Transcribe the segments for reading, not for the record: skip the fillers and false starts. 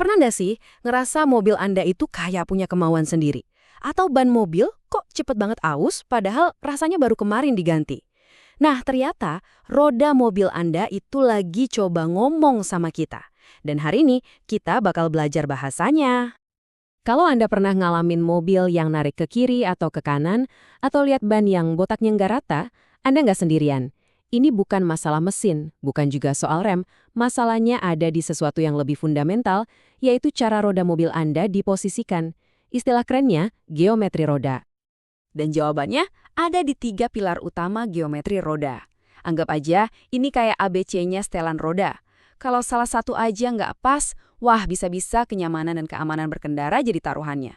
Pernah nggak sih ngerasa mobil Anda itu kayak punya kemauan sendiri? Atau ban mobil kok cepet banget aus padahal rasanya baru kemarin diganti? Nah, ternyata roda mobil Anda itu lagi coba ngomong sama kita. Dan hari ini kita bakal belajar bahasanya. Kalau Anda pernah ngalamin mobil yang narik ke kiri atau ke kanan, atau lihat ban yang botaknya nggak rata, Anda nggak sendirian. Ini bukan masalah mesin, bukan juga soal rem. Masalahnya ada di sesuatu yang lebih fundamental, yaitu cara roda mobil Anda diposisikan. Istilah kerennya, geometri roda. Dan jawabannya ada di 3 pilar utama geometri roda. Anggap aja ini kayak ABC-nya setelan roda. Kalau salah satu aja nggak pas, wah bisa-bisa kenyamanan dan keamanan berkendara jadi taruhannya.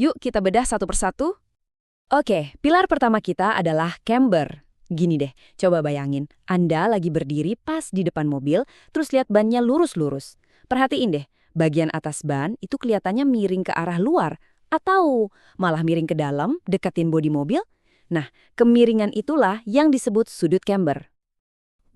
Yuk kita bedah satu persatu. Oke, pilar pertama kita adalah camber. Gini deh, coba bayangin, Anda lagi berdiri pas di depan mobil, terus lihat bannya lurus-lurus. Perhatiin deh, bagian atas ban itu kelihatannya miring ke arah luar, atau malah miring ke dalam, deketin bodi mobil. Nah, kemiringan itulah yang disebut sudut camber.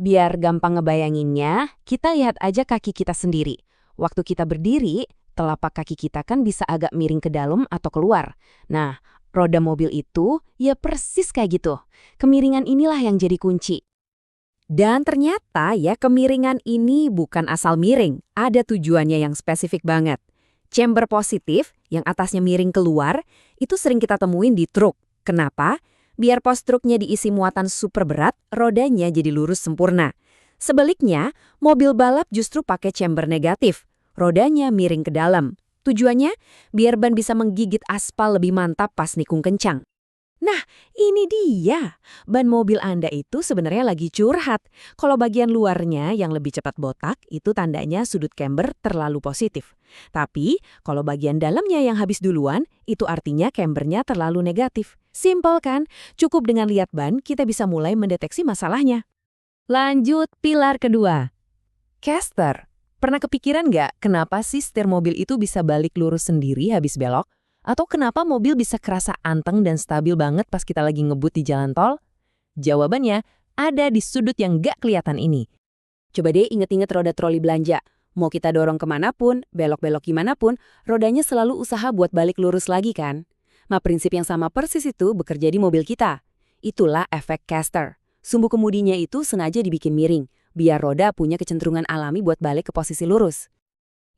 Biar gampang ngebayanginnya, kita lihat aja kaki kita sendiri. Waktu kita berdiri, telapak kaki kita kan bisa agak miring ke dalam atau keluar. Nah, roda mobil itu ya persis kayak gitu. Kemiringan inilah yang jadi kunci. Dan ternyata ya kemiringan ini bukan asal miring, ada tujuannya yang spesifik banget. Chamber positif, yang atasnya miring keluar, itu sering kita temuin di truk. Kenapa? Biar pos truknya diisi muatan super berat, rodanya jadi lurus sempurna. Sebaliknya, mobil balap justru pakai chamber negatif. Rodanya miring ke dalam. Tujuannya, biar ban bisa menggigit aspal lebih mantap pas nikung kencang. Nah, ini dia. Ban mobil Anda itu sebenarnya lagi curhat. Kalau bagian luarnya yang lebih cepat botak, itu tandanya sudut camber terlalu positif. Tapi, kalau bagian dalamnya yang habis duluan, itu artinya cambernya terlalu negatif. Simpel kan? Cukup dengan lihat ban, kita bisa mulai mendeteksi masalahnya. Lanjut, pilar kedua. Caster. Pernah kepikiran nggak kenapa sih setir mobil itu bisa balik lurus sendiri habis belok? Atau kenapa mobil bisa kerasa anteng dan stabil banget pas kita lagi ngebut di jalan tol? Jawabannya ada di sudut yang nggak kelihatan ini. Coba deh inget-inget roda troli belanja. Mau kita dorong kemanapun, belok-belok gimana pun, rodanya selalu usaha buat balik lurus lagi kan? Nah, prinsip yang sama persis itu bekerja di mobil kita. Itulah efek caster. Sumbu kemudinya itu sengaja dibikin miring, biar roda punya kecenderungan alami buat balik ke posisi lurus.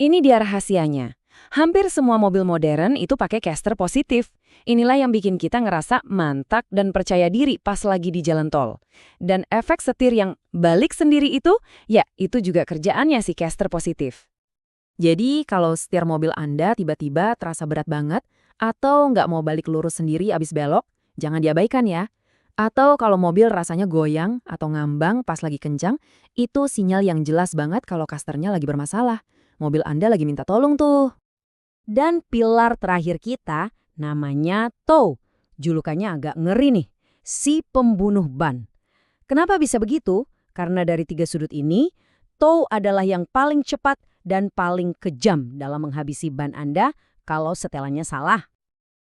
Ini dia rahasianya. Hampir semua mobil modern itu pakai caster positif. Inilah yang bikin kita ngerasa mantap dan percaya diri pas lagi di jalan tol. Dan efek setir yang balik sendiri itu, ya itu juga kerjaannya si caster positif. Jadi kalau setir mobil Anda tiba-tiba terasa berat banget, atau nggak mau balik lurus sendiri abis belok, jangan diabaikan ya. Atau kalau mobil rasanya goyang atau ngambang pas lagi kencang, itu sinyal yang jelas banget kalau casternya lagi bermasalah. Mobil Anda lagi minta tolong tuh. Dan pilar terakhir kita namanya tow. Julukannya agak ngeri nih, si pembunuh ban. Kenapa bisa begitu? Karena dari 3 sudut ini, tow adalah yang paling cepat dan paling kejam dalam menghabisi ban Anda kalau setelannya salah.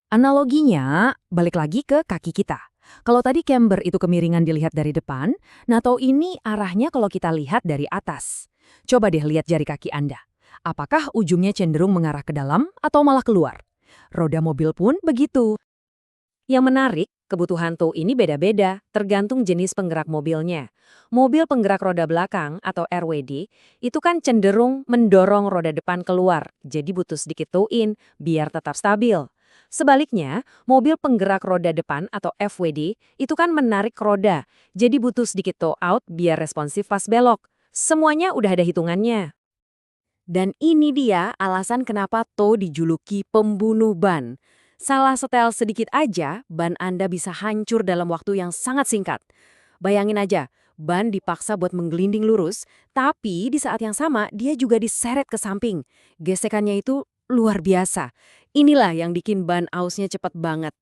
Analoginya, balik lagi ke kaki kita. Kalau tadi camber itu kemiringan dilihat dari depan, nah tow ini arahnya kalau kita lihat dari atas. Coba deh lihat jari kaki Anda. Apakah ujungnya cenderung mengarah ke dalam atau malah keluar? Roda mobil pun begitu. Yang menarik, kebutuhan tow ini beda-beda, tergantung jenis penggerak mobilnya. Mobil penggerak roda belakang atau RWD itu kan cenderung mendorong roda depan keluar, jadi butuh sedikit tow-in biar tetap stabil. Sebaliknya, mobil penggerak roda depan atau FWD itu kan menarik roda, jadi butuh sedikit tow-out biar responsif pas belok. Semuanya udah ada hitungannya. Dan ini dia alasan kenapa tow dijuluki pembunuh ban. Salah setel sedikit aja, ban Anda bisa hancur dalam waktu yang sangat singkat. Bayangin aja, ban dipaksa buat menggelinding lurus, tapi di saat yang sama dia juga diseret ke samping. Gesekannya itu luar biasa. Inilah yang bikin ban ausnya cepat banget.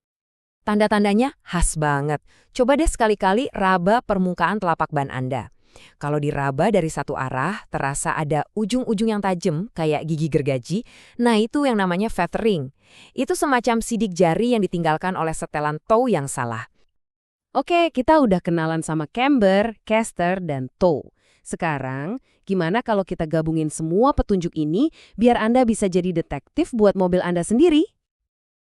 Tanda-tandanya khas banget. Coba deh sekali-kali raba permukaan telapak ban Anda. Kalau diraba dari satu arah, terasa ada ujung-ujung yang tajam, kayak gigi gergaji. Nah, itu yang namanya feathering. Itu semacam sidik jari yang ditinggalkan oleh setelan tow yang salah. Oke, kita udah kenalan sama camber, caster, dan tow. Sekarang, gimana kalau kita gabungin semua petunjuk ini biar Anda bisa jadi detektif buat mobil Anda sendiri?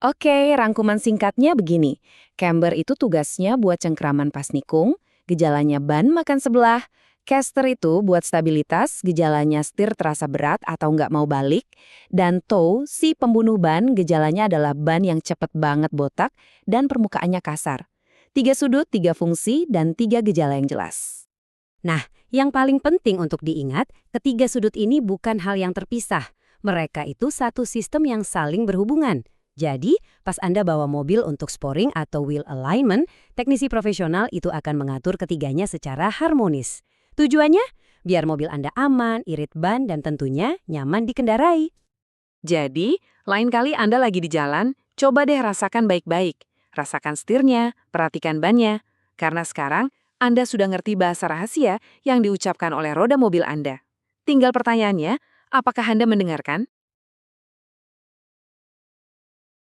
Oke, rangkuman singkatnya begini. Camber itu tugasnya buat cengkraman pas nikung, gejalanya ban makan sebelah. Caster itu buat stabilitas, gejalanya setir terasa berat atau nggak mau balik. Dan tow, si pembunuh ban, gejalanya adalah ban yang cepet banget botak dan permukaannya kasar. 3 sudut, 3 fungsi, dan 3 gejala yang jelas. Nah, yang paling penting untuk diingat, ketiga sudut ini bukan hal yang terpisah. Mereka itu satu sistem yang saling berhubungan. Jadi, pas Anda bawa mobil untuk sporing atau wheel alignment, teknisi profesional itu akan mengatur ketiganya secara harmonis. Tujuannya? Biar mobil Anda aman, irit ban, dan tentunya nyaman dikendarai. Jadi, lain kali Anda lagi di jalan, coba deh rasakan baik-baik. Rasakan setirnya, perhatikan bannya. Karena sekarang, Anda sudah ngerti bahasa rahasia yang diucapkan oleh roda mobil Anda. Tinggal pertanyaannya, apakah Anda mendengarkan?